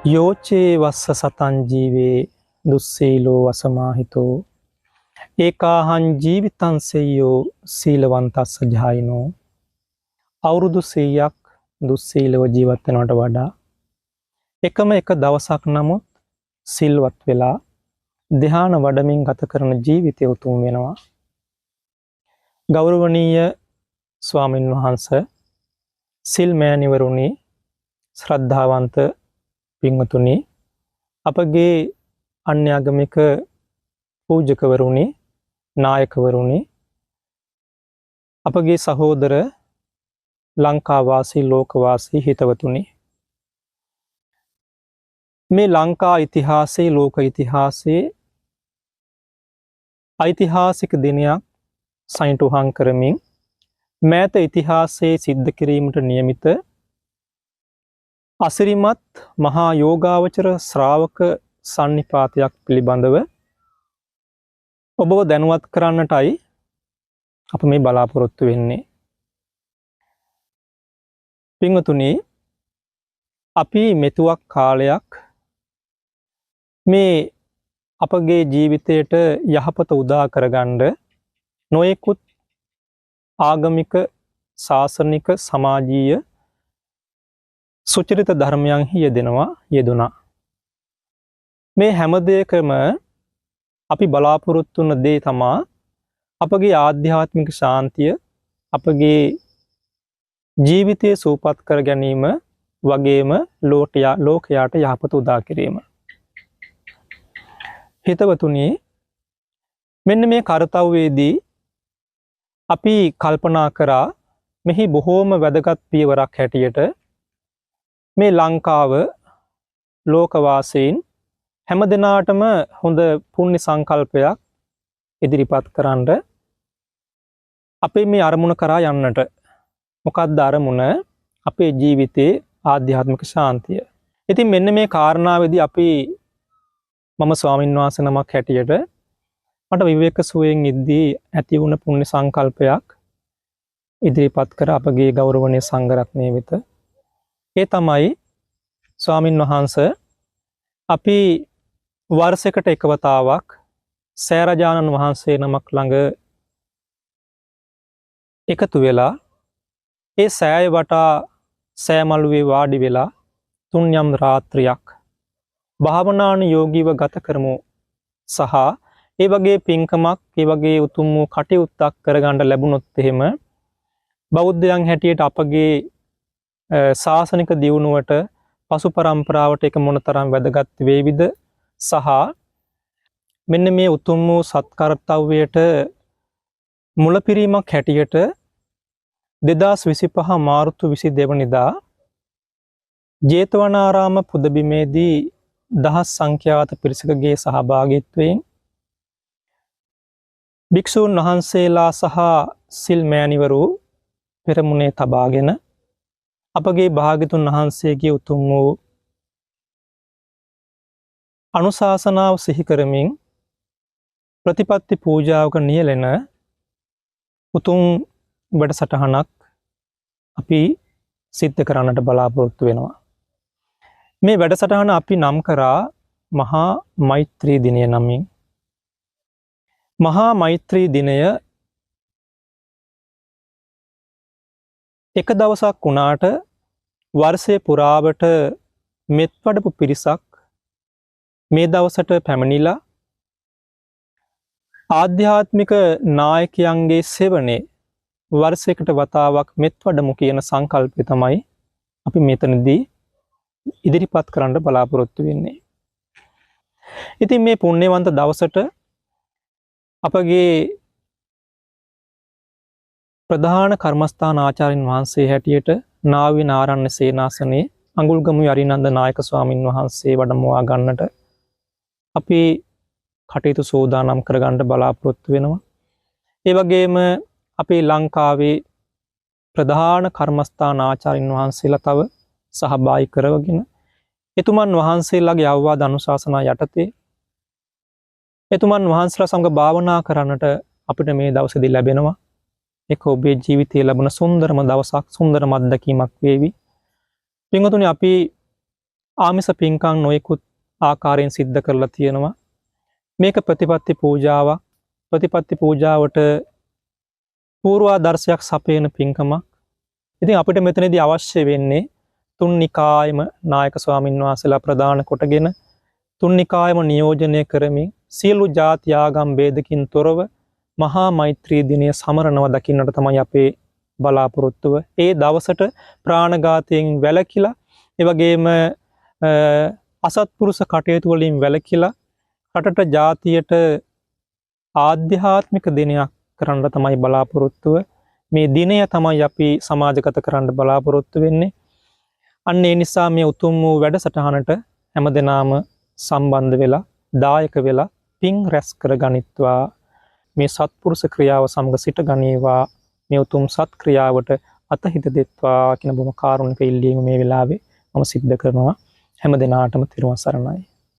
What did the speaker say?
යෝචේ වස්ස සතන් ජීවේ දුස්සීලෝ වසමාහිතෝ ඒකාහං ජීවිතං සෙය්‍යෝ සීලවන්තස්ස ජායිනෝ. අවුරුදු 100ක් දුස්සීලව ජීවත් වෙනවට වඩා එකම එක දවසක් නමුත් සිල්වත් වෙලා ධ්‍යාන වඩමින් ගත කරන ජීවිතය උතුම් වෙනවා. ගෞරවනීය ස්වාමින් වහන්සේ, සිල් මෑණිවරුනි, ශ්‍රද්ධාවන්ත පින්වතුනි, අපගේ අන්‍යාගමික පූජකවරුනි, නායකවරුනි, අපගේ සහෝදර ලංකාවාසී ලෝකවාසී හිතවතුනි, මේ ලංකා ඉතිහාසයේ ලෝක ඉතිහාසයේ ඓතිහාසික දිනයක් සයින්ටුහන් කරමින් මෑත ඉතිහාසයේ සිද්ධ කිරීමට නියමිත අසිරිමත් මහා යෝගාවචර ශ්‍රාවක සන්නිපාතයක් පිළිබඳව ඔබව දැනුවත් කරන්නටයි අප මේ බලාපොරොත්තු වෙන්නේ. පින්වතුනි, අපි මෙතුවක් කාලයක් මේ අපගේ ජීවිතයට යහපත උදා කරගන්න නොයෙකුත් ආගමික, ශාසනික, සමාජීය සුචරිත ධර්මයන්හි යෙදුණා. මේ හැම දෙයකම අපි බලාපොරොත්තු වන දේ තමා අපගේ ආධ්‍යාත්මික ශාන්තිය, අපගේ ජීවිතය සූපත් කර ගැනීම වගේම ලෝකයාට යහපත උදා කිරීම. හිතවතුනි, මෙන්න මේ කාර්යවේදී අපි කල්පනා කරා මෙහි බොහෝම වැදගත් පියවරක් හැටියට මේ ලංකාව ලෝකවාසීන් හැම දිනාටම හොඳ පුණ්‍ය සංකල්පයක් ඉදිරිපත් කරන්න අපේ මේ අරමුණ කරා යන්නට. මොකක්ද අරමුණ? අපේ ජීවිතයේ ආධ්‍යාත්මික ශාන්තිය. ඉතින් මෙන්න මේ කාරණාවේදී අපි මම ස්වාමීන් වහන්සේ නමක් හැටියට මට විවේක සුවයෙන් ඉද්දී ඇති වුණ පුණ්‍ය සංකල්පයක් ඉදිරිපත් කර අපගේ ගෞරවනීය සංඝරත්නය වෙත. ඒ තමයි ස්වාමින් වහන්සේ, අපි වර්ෂයකට එක වතාවක් සෑරජානන් වහන්සේ නමක් ළඟ එකතු වෙලා ඒ සෑය වටා සෑමළුවේ වාඩි වෙලා තුන්යම් රාත්‍රියක් භාවනානුයෝගීව ගත කරමු සහ ඒ වගේ පින්කමක්, ඒ වගේ උතුම් වූ කටයුත්තක් කරගන්න ලැබුණොත් එහෙම බෞද්ධයන් හැටියට අපගේ ශාසනික දියුණුවට, පසු පරම්පරාවට එක මොනතරම් වැදගත් වේවිද සහ මෙන්න මේ උතුම් වූ සත්කර්තව්‍යයට මුලපිරීමක් හැටියට 2025 මාර්තු 22 වෙනිදා ජේතවනාරාම පුදබිමේදී දහස් සංඛ්‍යාත පිරිසකගේ සහභාගීත්වයෙන් භික්ෂූන් වහන්සේලා සහ සිල් මෑණිවරු පෙරමුණේ තබාගෙන අපගේ භාග්‍යතුන් වහන්සේගේ උතුම් වූ අනුශාසනාව සිහි කරමින් ප්‍රතිපත්ති පූජාවක නියැලෙන උතුම් වැඩසටහනක් අපි සිද්ධ කරන්නට බලාපොරොත්තු වෙනවා. මේ වැඩසටහන අපි නම් කරා මහා මෛත්‍රී දිනය නමින්. මහා මෛත්‍රී දිනය එක දවසක් වුණාට වර්ෂය පුරාවට මෙත් වඩපු පිරිසක් මේ දවසට පැමිණිලා ආධ්‍යාත්මික නායකයන්ගේ සෙවණේ වර්ෂයකට වතාවක් මෙත් වඩමු කියන සංකල්පය තමයි අපි මෙතනදී ඉදිරිපත් කරන්න බලාපොරොත්තු වෙන්නේ. ඉතින් මේ පුණ්‍යවන්ත දවසට අපගේ ප්‍රධාන කර්මස්ථාන ආචාර්යන් වහන්සේ හැටියට නාවින ආරණ්‍ය සේනාසනයේ අඟුල්ගමුවේ අරිනන්ද නායක ස්වාමින් වහන්සේ වැඩමවා ගන්නට අපි කටයුතු සූදානම් කරගන්න බලාපොරොත්තු වෙනවා. ඒ වගේම අපේ ලංකාවේ ප්‍රධාන කර්මස්ථාන ආචාර්යන් වහන්සේලා තව සහභාගී කරවගෙන එතුමන් වහන්සේලාගේ අවවාද අනුශාසනා යටතේ එතුමන් වහන්සේලා සමග භාවනා කරන්නට අපිට මේ දවසේදී ලැබෙනවා. ඒක ඔබේ ජීවිතයේ ලැබුණ සුන්දරම දවසක්, සුන්දරම අත්දැකීමක් වේවි. පින්වතුනි, අපි ආමිස පින්කම් නොයෙකුත් ආකාරයෙන් සිද්ධ කරලා තියෙනවා. මේක ප්‍රතිපත්ති පූජාවක්. ප්‍රතිපත්ති පූජාවට පූර්වාදර්ශයක් සපයන පින්කමක්. ඉතින් අපිට මෙතනදී අවශ්‍ය වෙන්නේ තුන් නිකායම නායක ස්වාමින් වහන්සේලා ප්‍රදාන කොටගෙන තුන් නිකායම නියෝජනය කරමින් සියලු ජාති ආගම් ભેදකින් තොරව මහා මෛත්‍රී දිනය සමරනවා දකින්නට තමයි අපේ බලාපොරොත්තුව. ඒ දවසට ප්‍රාණඝාතයෙන් වැළකීලා ඒ වගේම අසත්පුරුෂ කටයුතු වලින් වැළකීලා රටට ජාතියට ආධ්‍යාත්මික දිනයක් කරන්න තමයි බලාපොරොත්තුව. මේ දිනය තමයි අපි සමාජගත කරන්න බලාපොරොත්තු වෙන්නේ. අන්න ඒ නිසා මේ උතුම් වූ වැඩසටහනට හැමදෙනාම සම්බන්ධ වෙලා දායක වෙලා පින් රැස් කර ගනිත්වා. මේ සත්පුරුෂ ක්‍රියාව සමග සිට ගනීවා. මේ උතුම් සත් ක්‍රියාවට අතහිත දෙත්වා කියන බොහොම කාරුණික ඉල්ලීම මේ වෙලාවේ මම සිද්ධ කරනවා. හැමදෙනාටම තෙරුවන් සරණයි.